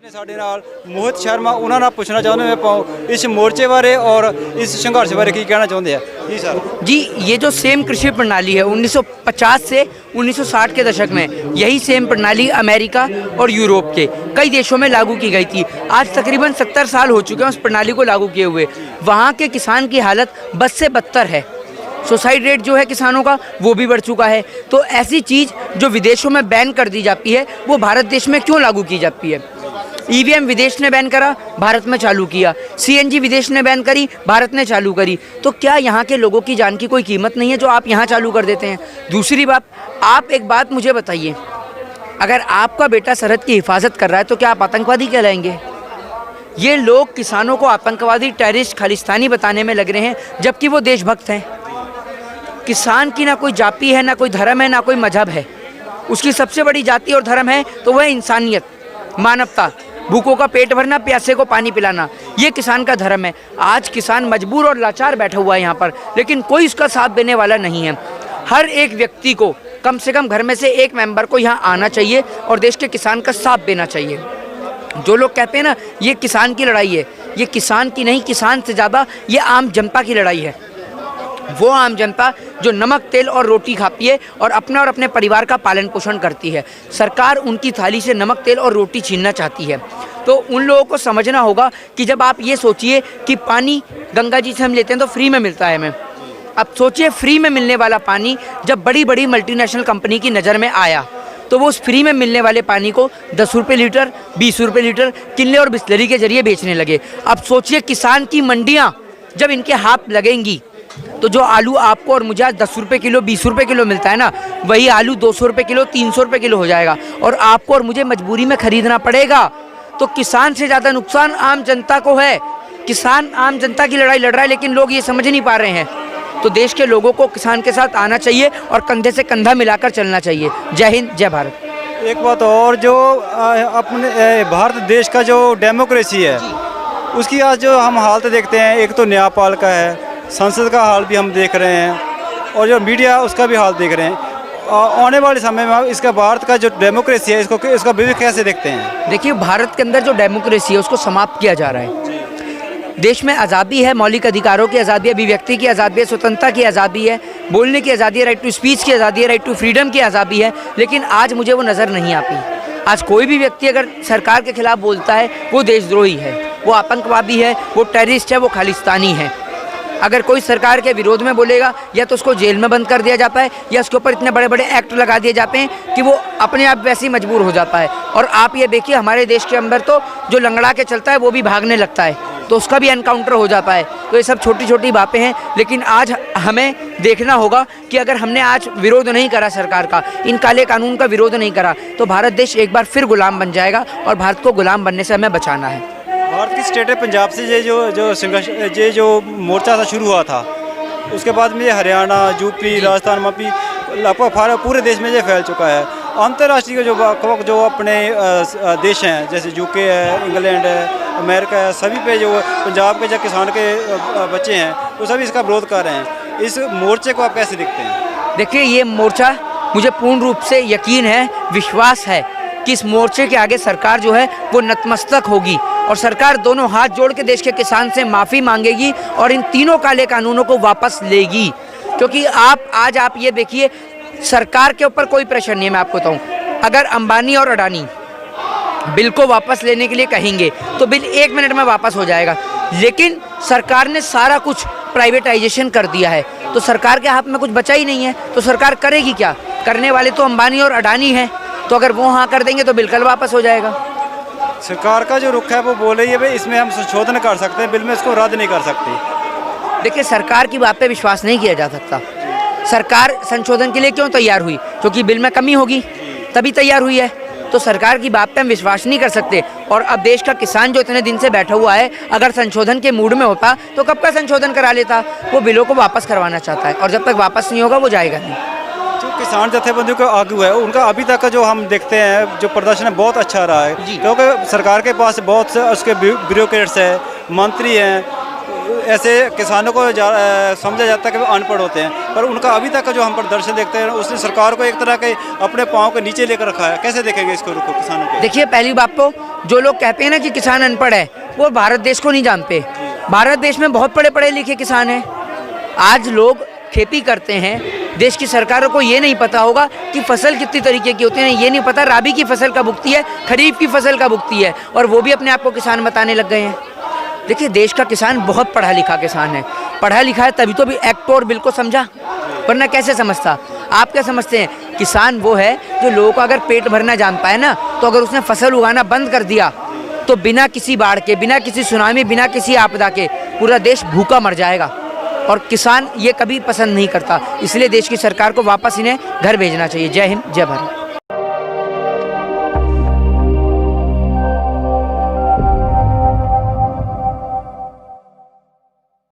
ने साडे नाल मोहित शर्मा उन्हां नाल पुछना चाहुंदे मैं पाऊं इस मोर्चे बारे और इस संघर्ष बारे की कहना चाहुंदे हैं जी सर। जी, ये जो सेम कृषि प्रणाली है 1950 से 1960 के दशक में यही सेम प्रणाली अमेरिका और यूरोप के कई देशों में लागू की गई थी। आज तकरीबन 70 साल हो चुके हैं उस प्रणाली को लागू किए हुए। वहाँ के किसान की हालत बद से बदतर है। सुसाइड रेट जो है किसानों का वो भी बढ़ चुका है। तो ऐसी चीज़ जो विदेशों में बैन कर दी जाती है वो भारत देश में क्यों लागू की जाती है? ईवीएम विदेश ने बैन करा, भारत में चालू किया। सीएनजी विदेश ने बैन करी, भारत ने चालू करी। तो क्या यहाँ के लोगों की जान की कोई कीमत नहीं है जो आप यहाँ चालू कर देते हैं? दूसरी बात, आप एक बात मुझे बताइए, अगर आपका बेटा सरहद की हिफाजत कर रहा है तो क्या आप आतंकवादी कहलाएंगे? ये लोग किसानों को आतंकवादी, टेररिस्ट, खालिस्तानी बताने में लग रहे हैं जबकि वो देशभक्त हैं। किसान की ना कोई जाति है, ना कोई धर्म है, ना कोई मजहब है। उसकी सबसे बड़ी जाति और धर्म है तो वह इंसानियत, मानवता, भूखों का पेट भरना, प्यासे को पानी पिलाना, ये किसान का धर्म है। आज किसान मजबूर और लाचार बैठा हुआ है यहाँ पर, लेकिन कोई उसका साथ देने वाला नहीं है। हर एक व्यक्ति को कम से कम घर में से एक मेंबर को यहाँ आना चाहिए और देश के किसान का साथ देना चाहिए। जो लोग कहते हैं ना ये किसान की लड़ाई है, ये किसान की नहीं, किसान से ज़्यादा ये आम जनता की लड़ाई है। वो आम जनता जो नमक, तेल और रोटी खाती है और अपना और अपने परिवार का पालन पोषण करती है। सरकार उनकी थाली से नमक, तेल और रोटी छीनना चाहती है। तो उन लोगों को समझना होगा कि जब आप ये सोचिए कि पानी गंगा जी से हम लेते हैं तो फ्री में मिलता है हमें। अब सोचिए फ्री में मिलने वाला पानी जब बड़ी बड़ी मल्टीनेशनल कंपनी की नज़र में आया तो वो उस फ्री में मिलने वाले पानी को 10 रुपये लीटर, 20 रुपये लीटर किले और बिस्लरी के जरिए बेचने लगे। अब सोचिए किसान की मंडियाँ जब इनके हाथ लगेंगी तो जो आलू आपको और मुझे आज 10 रुपये किलो, 20 रुपये किलो मिलता है ना, वही आलू 200 रुपये किलो, 300 रुपये किलो हो जाएगा और आपको और मुझे मजबूरी में खरीदना पड़ेगा। तो किसान से ज़्यादा नुकसान आम जनता को है। किसान आम जनता की लड़ाई लड़ रहा है लेकिन लोग ये समझ नहीं पा रहे हैं। तो देश के लोगों को किसान के साथ आना चाहिए और कंधे से कंधा मिलाकर चलना चाहिए। जय हिंद, जय भारत। एक बात और, जो अपने भारत देश का जो डेमोक्रेसी है उसकी आज जो हम हालत देखते हैं, एक तो न्यायपाल का है, संसद का हाल भी हम देख रहे हैं और जो मीडिया उसका भी हाल देख रहे हैं। आने वाले समय में इसका भारत का जो डेमोक्रेसी है इसका भी कैसे देखते हैं? देखिए, भारत के अंदर जो डेमोक्रेसी है उसको समाप्त किया जा रहा है। देश में आज़ादी है, मौलिक अधिकारों की आज़ादी है, अभिव्यक्ति की आज़ादी है, स्वतंत्रता की आज़ादी है, बोलने की आज़ादी है, राइट टू स्पीच की आज़ादी है, राइट टू फ्रीडम की आज़ादी है। लेकिन आज मुझे वो नज़र नहीं आती। आज कोई भी व्यक्ति अगर सरकार के खिलाफ बोलता है वो देशद्रोही है, वो आतंकवादी है, वो टेररिस्ट है, वो खालिस्तानी है। अगर कोई सरकार के विरोध में बोलेगा या तो उसको जेल में बंद कर दिया जाता है या उसके ऊपर इतने बड़े बड़े एक्ट लगा दिए जाते हैं कि वो अपने आप वैसे ही मजबूर हो जाता है। और आप ये देखिए हमारे देश के अंदर तो जो लंगड़ा के चलता है वो भी भागने लगता है, तो उसका भी एनकाउंटर हो जाता है। तो ये सब छोटी छोटी बातें हैं, लेकिन आज हमें देखना होगा कि अगर हमने आज विरोध नहीं करा सरकार का, इन काले कानून का विरोध नहीं करा, तो भारत देश एक बार फिर गुलाम बन जाएगा और भारत को गुलाम बनने से हमें बचाना है। भारत की स्टेट है पंजाब से ये संघर्ष, ये जो मोर्चा था शुरू हुआ था, उसके बाद में ये हरियाणा, यूपी, राजस्थान, मपी लगभग पूरे देश में ये फैल चुका है। अंतर्राष्ट्रीय जो अपने देश हैं जैसे यूके है, इंग्लैंड है, अमेरिका है, सभी पे जो पंजाब के जो किसान के बच्चे हैं वो सभी इसका विरोध कर रहे हैं। इस मोर्चे को आप कैसे देखते हैं? देखिए, ये मोर्चा मुझे पूर्ण रूप से यकीन है, विश्वास है कि इस मोर्चे के आगे सरकार जो है वो नतमस्तक होगी और सरकार दोनों हाथ जोड़ के देश के किसान से माफ़ी मांगेगी और इन तीनों काले कानूनों को वापस लेगी। क्योंकि आज आप ये देखिए, सरकार के ऊपर कोई प्रेशर नहीं है। मैं आपको बताऊं, अगर अंबानी और अडानी बिल को वापस लेने के लिए कहेंगे तो बिल 1 मिनट में वापस हो जाएगा। लेकिन सरकार ने सारा कुछ प्राइवेटाइजेशन कर दिया है, तो सरकार के हाथ में कुछ बचा ही नहीं है। तो सरकार करेगी क्या? करने वाले तो अंबानी और अडानी हैं। तो अगर वो हाँ कर देंगे तो बिल कल वापस हो जाएगा। सरकार का जो रुख है वो बोल रही है भाई इसमें हम संशोधन कर सकते हैं, बिल में इसको रद्द नहीं कर सकते। देखिए, सरकार की बात पे विश्वास नहीं किया जा सकता। सरकार संशोधन के लिए क्यों तैयार हुई? क्योंकि बिल में कमी होगी तभी तैयार हुई है। तो सरकार की बात पे हम विश्वास नहीं कर सकते। और अब देश का किसान जो इतने दिन से बैठा हुआ है, अगर संशोधन के मूड में होता तो कब का संशोधन करा लेता। वो बिलों को वापस करवाना चाहता है और जब तक वापस नहीं होगा वो जाएगा नहीं। जो किसान जथेबंदियों का आगू है उनका अभी तक का जो हम देखते हैं जो प्रदर्शन है बहुत अच्छा रहा है, क्योंकि सरकार के पास बहुत से उसके ब्यूरोक्रेट्स हैं, मंत्री हैं, ऐसे किसानों को समझा जाता है कि वो अनपढ़ होते हैं, पर उनका अभी तक का जो हम प्रदर्शन देखते हैं उसने सरकार को एक तरह के अपने पाँव के नीचे लेकर रखा है। कैसे देखेंगे इसको रुको किसानों को? देखिए, पहली बात तो जो लोग कहते हैं ना कि किसान अनपढ़ है, वो भारत देश को नहीं जानते। भारत देश में बहुत पढ़े पढ़े लिखे किसान हैं। आज लोग खेती करते हैं, देश की सरकारों को ये नहीं पता होगा कि फसल कितनी तरीके की होती है, ये नहीं पता राबी की फसल कब उगती है, खरीफ की फसल कब उगती है, और वो भी अपने आप को किसान बताने लग गए हैं। देखिए, देश का किसान बहुत पढ़ा लिखा किसान है। पढ़ा लिखा है तभी तो भी एक्ट और बिल को समझा, वरना कैसे समझता? आप क्या समझते हैं? किसान वो है जो लोगों का अगर पेट भरना जानता है ना, तो अगर उसने फसल उगाना बंद कर दिया तो बिना किसी बाढ़ के, बिना किसी सुनामी, बिना किसी आपदा के पूरा देश भूखा मर जाएगा। और किसान ये कभी पसंद नहीं करता, इसलिए देश की सरकार को वापस इन्हें घर भेजना चाहिए। जय हिंद, जय भारत।